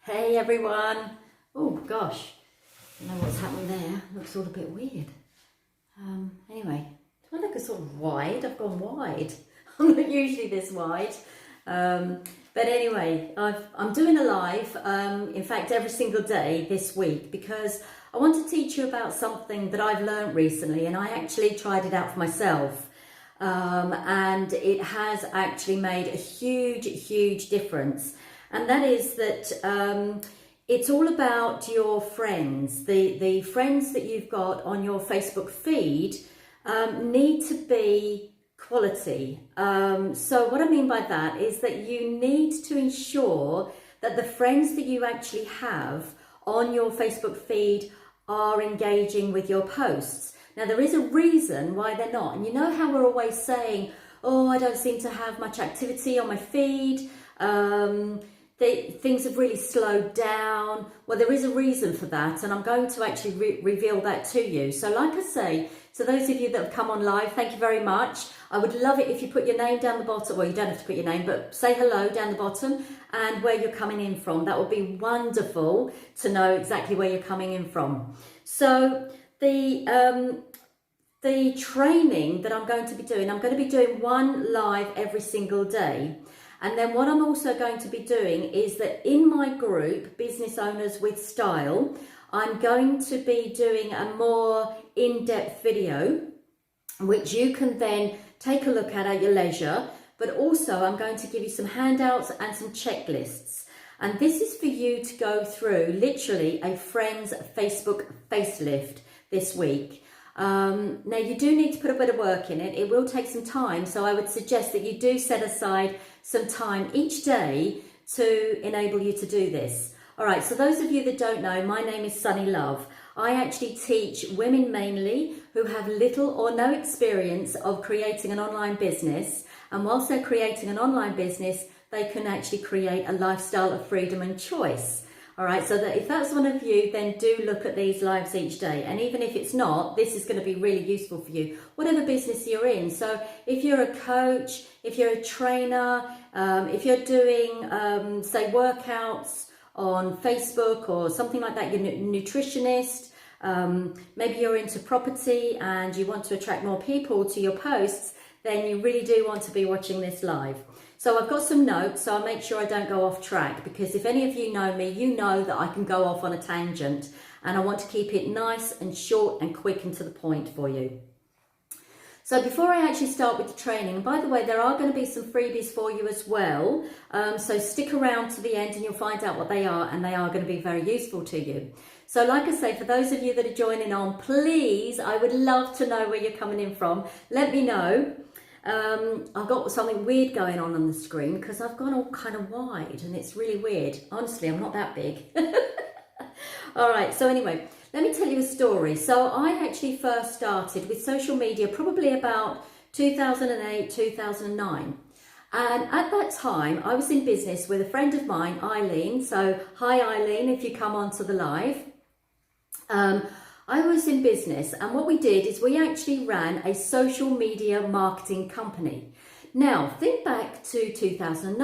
Hey everyone. Oh gosh, I don't know what's happened there. Looks all a bit weird. Anyway, do I look sort of wide? I've gone wide. I'm not usually this wide. But anyway, I'm doing a live, in fact, every single day this week because I want to teach you about something that I've learned recently, and I actually tried it out for myself. And it has actually made a huge difference. And that is that it's all about your friends. The friends that you've got on your Facebook feed need to be quality. So what I mean by that is that you need to ensure that the friends that you actually have on your Facebook feed are engaging with your posts. Now, there is a reason why they're not. And you know how we're always saying, oh, I don't seem to have much activity on my feed. Things have really slowed down. Well, there is a reason for that, and I'm going to actually reveal that to you. So like I say, to those of you that have come on live, thank you very much. I would love it if you put your name down the bottom. Well, you don't have to put your name, but say hello down the bottom and where you're coming in from. That would be wonderful to know exactly where you're coming in from. So the training that I'm going to be doing one live every single day. And then what I'm also going to be doing is that in my group, Business Owners with Style, I'm going to be doing a more in-depth video, which you can then take a look at your leisure. But also I'm going to give you some handouts and some checklists. And this is for you to go through literally a friend's Facebook facelift this week. Now you do need to put a bit of work in it. It will take some time. So I would suggest that you do set aside some time each day to enable you to do this. All right, so those of you that don't know, my name is Sunny Love. I actually teach women mainly who have little or no experience of creating an online business. And whilst they're creating an online business, they can actually create a lifestyle of freedom and choice. All right, so that if that's one of you, then do look at these lives each day. And even if it's not, this is going to be really useful for you, whatever business you're in. So if you're a coach, if you're a trainer, if you're doing, say, workouts on Facebook or something like that, you're a nutritionist, maybe you're into property and you want to attract more people to your posts, then you really do want to be watching this live. So I've got some notes, so I'll make sure I don't go off track, because if any of you know me, you know that I can go off on a tangent, and I want to keep it nice and short and quick and to the point for you. So before I actually start with the training, and by the way, there are going to be some freebies for you as well. So stick around to the end and you'll find out what they are, and they are going to be very useful to you. So like I say, for those of you that are joining on, please, I would love to know where you're coming in from. Let me know. I've got something weird going on the screen because I've gone all kind of wide and it's really weird. Honestly, I'm not that big. All right, so anyway, let me tell you a story. So I actually first started with social media probably about 2008, 2009. And at that time, I was in business with a friend of mine, Eileen. So hi, Eileen, if you come onto the live. I was in business, and what we did is we actually ran a social media marketing company. Now, think back to 2009.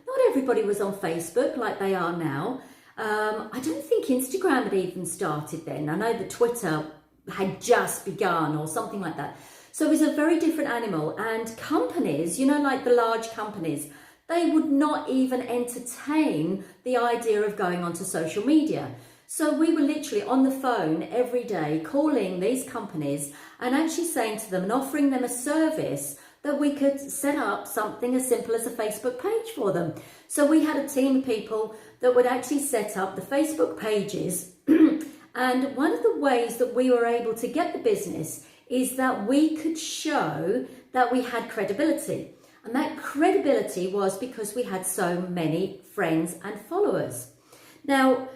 Not everybody was on Facebook like they are now. I don't think Instagram had even started then. I know that Twitter had just begun or something like that. So it was a very different animal, and companies, you know, like the large companies, they would not even entertain the idea of going onto social media. So we were literally on the phone every day calling these companies and actually saying to them and offering them a service that we could set up something as simple as a Facebook page for them. So we had a team of people that would actually set up the Facebook pages. And one of the ways that we were able to get the business is that we could show that we had credibility. And that credibility was because we had so many friends and followers. Now,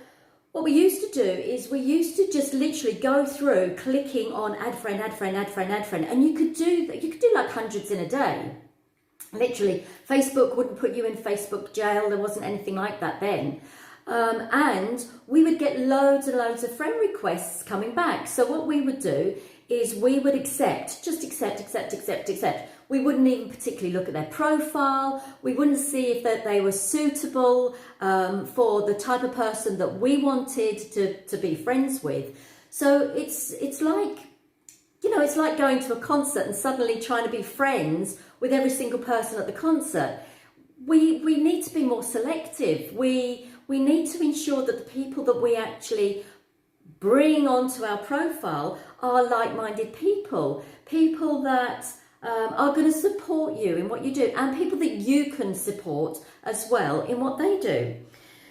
what we used to do is we used to just literally go through clicking on add friend, add friend, add friend, add friend, and you could do like hundreds in a day. Literally, Facebook wouldn't put you in Facebook jail. There wasn't anything like that then. And we would get loads and loads of friend requests coming back. So what we would do is we would just accept. We wouldn't even particularly look at their profile. We wouldn't see if that they were suitable for the type of person that we wanted to be friends with. So it's like, you know, it's like going to a concert and suddenly trying to be friends with every single person at the concert. We need to be more selective. We need to ensure that the people that we actually bring onto our profile are like-minded people that are going to support you in what you do, and people that you can support as well in what they do.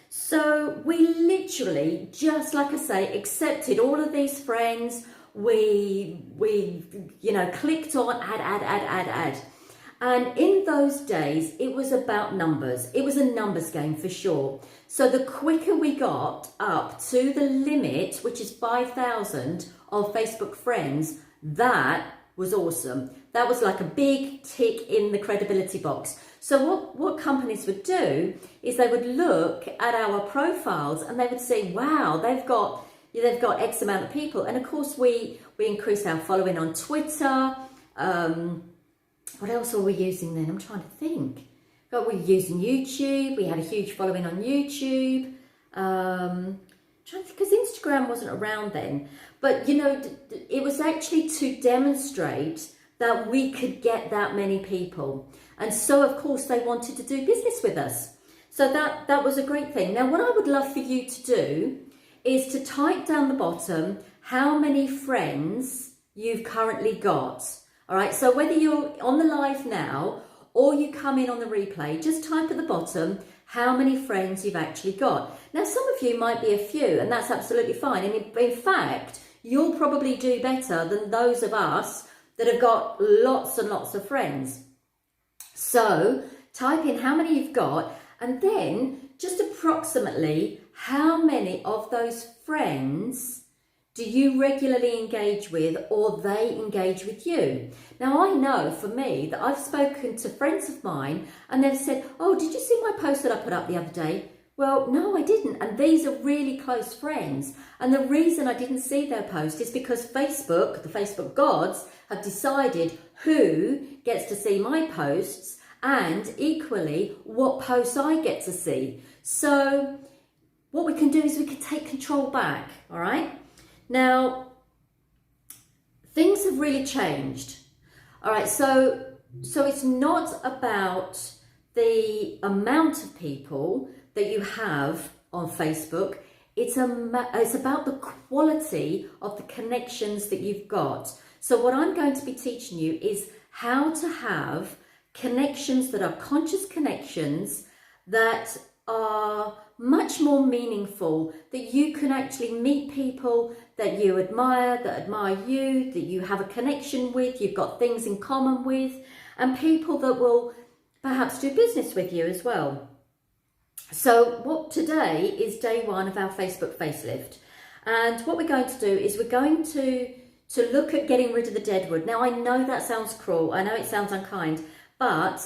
So we literally, just like I say, accepted all of these friends. We you know, clicked on add. And in those days, it was about numbers. It was a numbers game for sure. So the quicker we got up to the limit, which is 5,000 of Facebook friends, that was awesome. That was like a big tick in the credibility box. So what companies would do is they would look at our profiles and they would say, wow, they've got X amount of people. And of course, we increased our following on Twitter. What else were we using then? I'm trying to think. We were using YouTube. We had a huge following on YouTube. Because Instagram wasn't around then. But, you know, it was actually to demonstrate that we could get that many people. And so, of course, they wanted to do business with us. So that was a great thing. Now, what I would love for you to do is to type down the bottom how many friends you've currently got. All right, so whether you're on the live now or you come in on the replay, just type at the bottom how many friends you've actually got. Now, some of you might be a few, and that's absolutely fine. And in fact, you'll probably do better than those of us that have got lots and lots of friends. So type in how many you've got, and then just approximately how many of those friends do you regularly engage with, or they engage with you? Now, I know for me that I've spoken to friends of mine and they've said, oh, did you see my post that I put up the other day? Well, no, I didn't. And these are really close friends. And the reason I didn't see their post is because Facebook, the Facebook gods, have decided who gets to see my posts and equally what posts I get to see. So what we can do is we can take control back, all right? Now, things have really changed. All right, so it's not about the amount of people that you have on Facebook. It's about the quality of the connections that you've got. So what I'm going to be teaching you is how to have connections that are conscious connections that are much more meaningful, that you can actually meet people that you admire, that admire you, that you have a connection with, you've got things in common with, and people that will perhaps do business with you as well. So what today is day one of our Facebook facelift. And what we're going to do is we're going to look at getting rid of the Deadwood. Now, I know that sounds cruel. I know it sounds unkind, but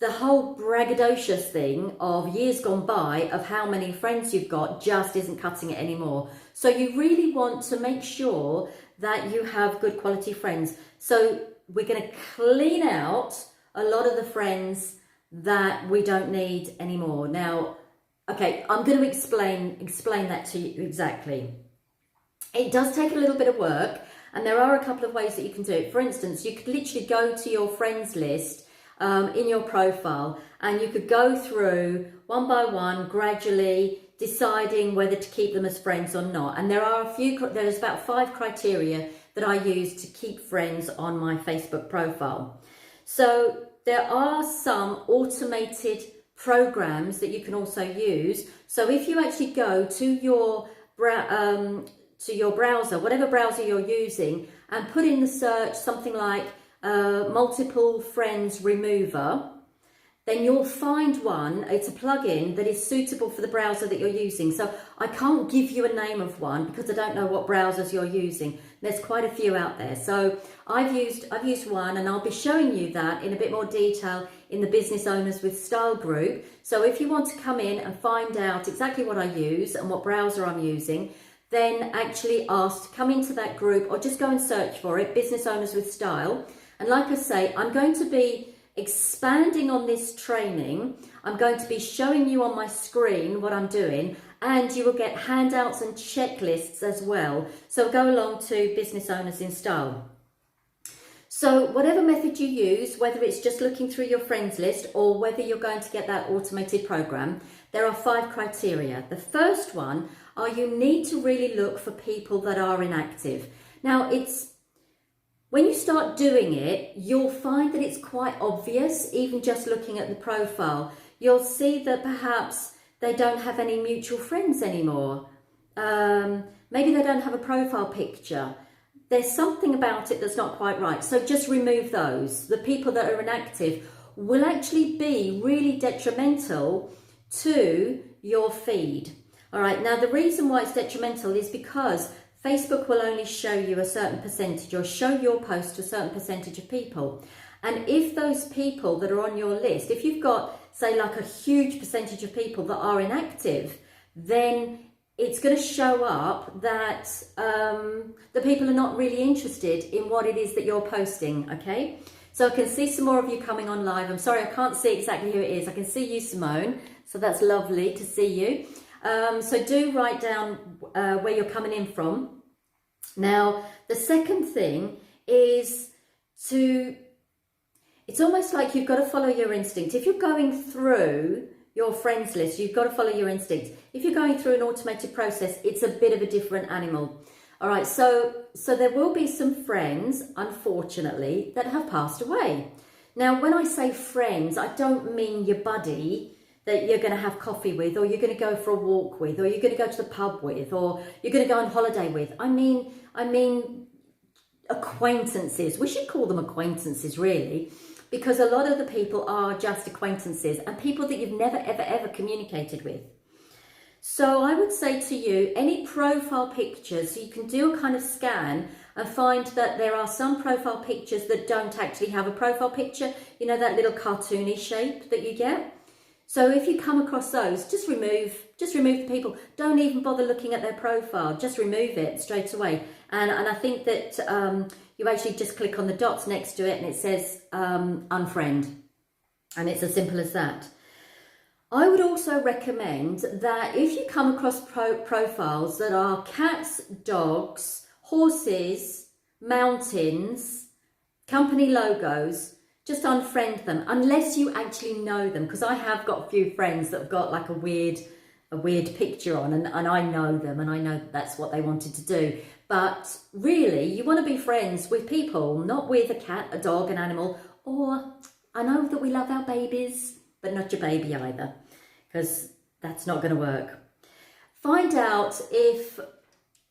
the whole braggadocious thing of years gone by of how many friends you've got just isn't cutting it anymore. So you really want to make sure that you have good quality friends. So we're going to clean out a lot of the friends that we don't need anymore. Now, okay, I'm going to explain that to you exactly. It does take a little bit of work, and there are a couple of ways that you can do it. For instance, you could literally go to your friends list in your profile, and you could go through one by one, gradually deciding whether to keep them as friends or not. And there's about 5 criteria that I use to keep friends on my Facebook profile. So there are some automated programs that you can also use. So if you actually go to your browser, whatever browser you're using, and put in the search something like multiple friends remover, then you'll find one. It's a plugin that is suitable for the browser that you're using. So I can't give you a name of one because I don't know what browsers you're using. There's quite a few out there. So I've used one, and I'll be showing you that in a bit more detail in the Business Owners with Style group. So if you want to come in and find out exactly what I use and what browser I'm using, then actually ask to come into that group, or just go and search for it, Business Owners with Style. And like I say, I'm going to be expanding on this training. I'm going to be showing you on my screen what I'm doing, and you will get handouts and checklists as well. So go along to Business Owners in Style. So whatever method you use, whether it's just looking through your friends list or whether you're going to get that automated program, there are 5 criteria. The first one are you need to really look for people that are inactive. Now, when you start doing it, you'll find that it's quite obvious, even just looking at the profile. You'll see that perhaps they don't have any mutual friends anymore. Maybe they don't have a profile picture. There's something about it that's not quite right. So just remove those. The people that are inactive will actually be really detrimental to your feed. All right, now the reason why it's detrimental is because Facebook will only show you a certain percentage, or show your post to a certain percentage of people. And if those people that are on your list, if you've got, say, like a huge percentage of people that are inactive, then it's going to show up that the people are not really interested in what it is that you're posting, okay? So I can see some more of you coming on live. I'm sorry, I can't see exactly who it is. I can see you, Simone, so that's lovely to see you. So do write down where you're coming in from. Now, the second thing is it's almost like you've got to follow your instinct. If you're going through your friends list, you've got to follow your instinct. If you're going through an automated process, it's a bit of a different animal. All right, so there will be some friends, unfortunately, that have passed away. Now, when I say friends, I don't mean your buddy that you're going to have coffee with, or you're going to go for a walk with, or you're going to go to the pub with, or you're going to go on holiday with. I mean acquaintances. We should call them acquaintances, really, because a lot of the people are just acquaintances and people that you've never, ever, ever communicated with. So I would say to you, any profile pictures, you can do a kind of scan and find that there are some profile pictures that don't actually have a profile picture. You know, that little cartoony shape that you get. So if you come across those, just remove the people. Don't even bother looking at their profile. Just remove it straight away. And I think that you actually just click on the dots next to it and it says unfriend. And it's as simple as that. I would also recommend that if you come across profiles that are cats, dogs, horses, mountains, company logos, just unfriend them unless you actually know them, because I have got a few friends that have got like a weird picture on, and I know them and I know that's what they wanted to do. But really, you want to be friends with people, not with a cat, a dog, an animal, or I know that we love our babies, but not your baby either, because that's not going to work. Find out if,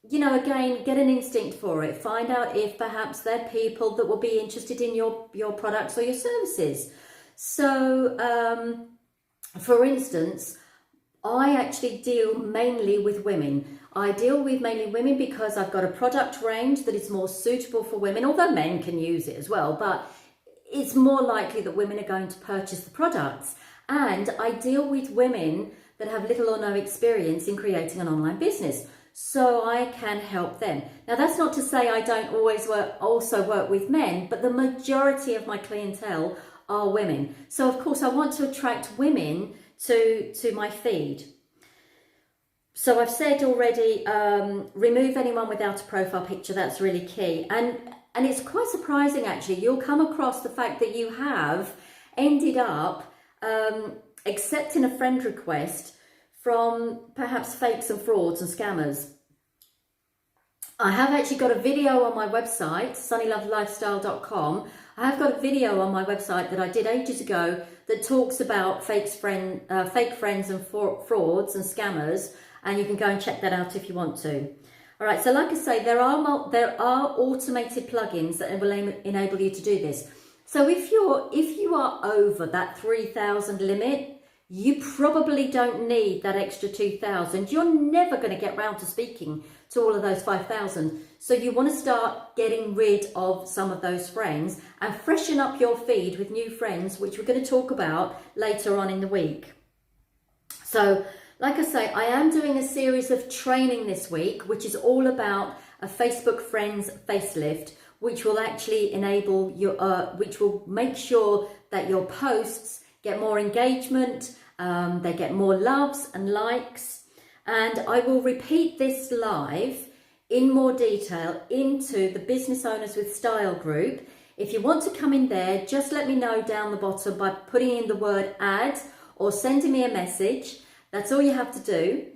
you know, again, get an instinct for it. Find out if perhaps they're people that will be interested in your products or your services. So, for instance, I actually deal mainly with women. I deal with mainly women because I've got a product range that is more suitable for women, although men can use it as well, but it's more likely that women are going to purchase the products. And I deal with women that have little or no experience in creating an online business, so I can help them. Now, that's not to say I don't also work with men, but the majority of my clientele are women. So of course I want to attract women to my feed. So I've said already, remove anyone without a profile picture. That's really key. And it's quite surprising, actually. You'll come across the fact that you have ended up accepting a friend request from perhaps fakes and frauds and scammers. I have actually got a video on my website, sunnylovelifestyle.com. I have got a video on my website that I did ages ago that talks about fake friends and frauds and scammers, and you can go and check that out if you want to. All right, so like I say, there are automated plugins that will enable you to do this. So if you are over that 3,000 limit, you probably don't need that extra 2,000. You're never going to get round to speaking to all of those 5,000. So you want to start getting rid of some of those friends and freshen up your feed with new friends, which we're going to talk about later on in the week. So, like I say, I am doing a series of training this week, which is all about a Facebook Friends facelift, which will actually enable your, which will make sure that your posts get more engagement, they get more loves and likes. And I will repeat this live in more detail into the Business Owners with Style group. If you want to come in there, just let me know down the bottom by putting in the word add or sending me a message. That's all you have to do.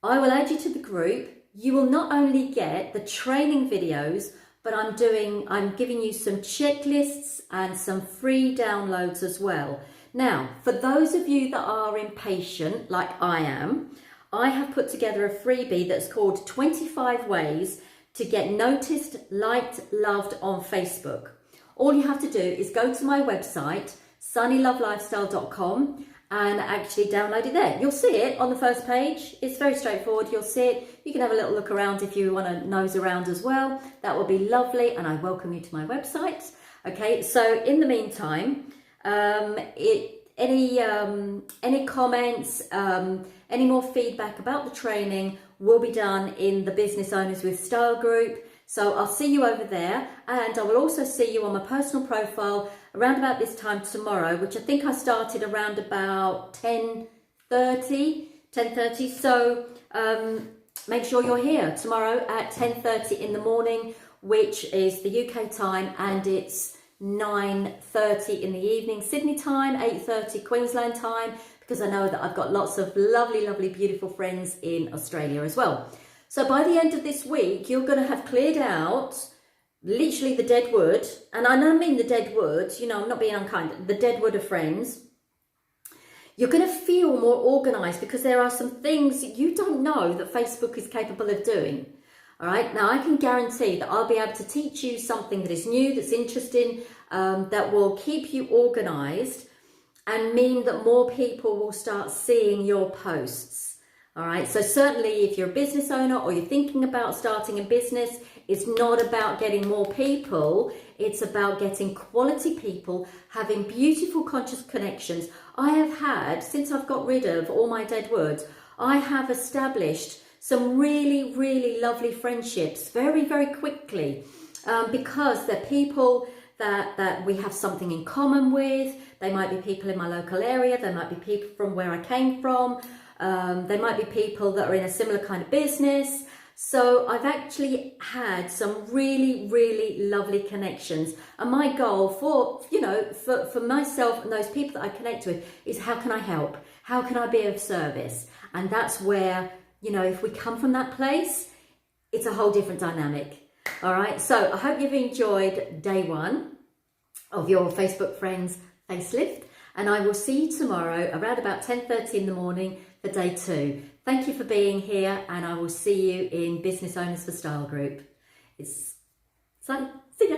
I will add you to the group. You will not only get the training videos, but I'm giving you some checklists and some free downloads as well. Now, for those of you that are impatient, like I am, I have put together a freebie that's called 25 Ways to Get Noticed, Liked, Loved on Facebook. All you have to do is go to my website, sunnylovelifestyle.com, and actually download it there. You'll see it on the first page. It's very straightforward. You'll see it. You can have a little look around if you want to nose around as well. That will be lovely, and I welcome you to my website. Okay, so in the meantime, any comments, any more feedback about the training will be done in the Business Owners with Style group. So I'll see you over there, and I will also see you on my personal profile around about this time tomorrow, which I think I started around about 10:30. So make sure you're here tomorrow at 10:30 in the morning, which is the UK time, and it's 9:30 in the evening Sydney time, 8:30 Queensland time, because I know that I've got lots of lovely, beautiful friends in Australia as well. So by the end of this week, you're going to have cleared out literally the Deadwood, and I don't mean the Deadwood, you know, I'm not being unkind, the Deadwood of friends. You're going to feel more organised because there are some things you don't know that Facebook is capable of doing. All right, now I can guarantee that I'll be able to teach you something that is new, that's interesting, that will keep you organised and mean that more people will start seeing your posts. All right, so certainly if you're a business owner or you're thinking about starting a business, it's not about getting more people, it's about getting quality people, having beautiful conscious connections. I have had, since I've got rid of all my dead wood, I have established some really lovely friendships very quickly, because they're people that we have something in common with. They might be people in my local area, they might be people from where I came from, they might be people that are in a similar kind of business. So I've actually had some really lovely connections, and my goal for, you know, for myself and those people that I connect with is how can I help? How can I be of service? And that's where, you know, if we come from that place, it's a whole different dynamic. All right, so I hope you've enjoyed day one of your Facebook Friends facelift, and I will see you tomorrow around about 10:30 in the morning for day two. Thank you for being here, and I will see you in Business Owners for Style group. It's exciting. See ya.